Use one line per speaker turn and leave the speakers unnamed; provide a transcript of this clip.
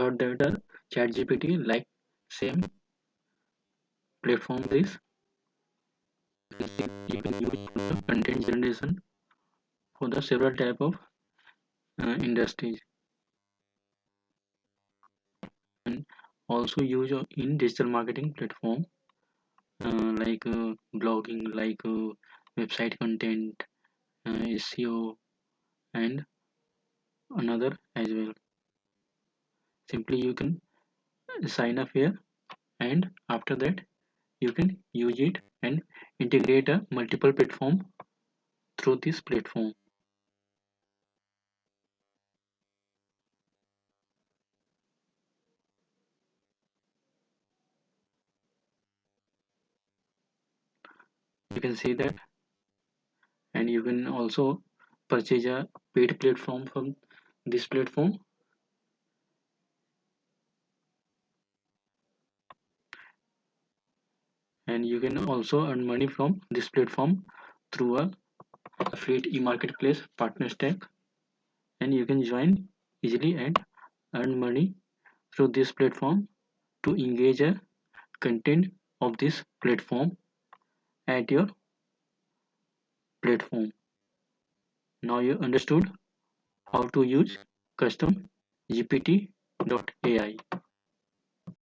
thought that ChatGPT like same platform this. You can use for the content generation for the several type of industries, and also use in digital marketing platform blogging, website content, SEO, and another as well. Simply you can sign up here, and after that you can use it and integrate a multiple platform through this platform. You can see that, and you can also purchase a paid platform from this platform, and you can also earn money from this platform through a affiliate e-marketplace partner stack, and you can join easily and earn money through this platform to engage a content of this platform at your platform. Now you understood how to use custom GPT.ai.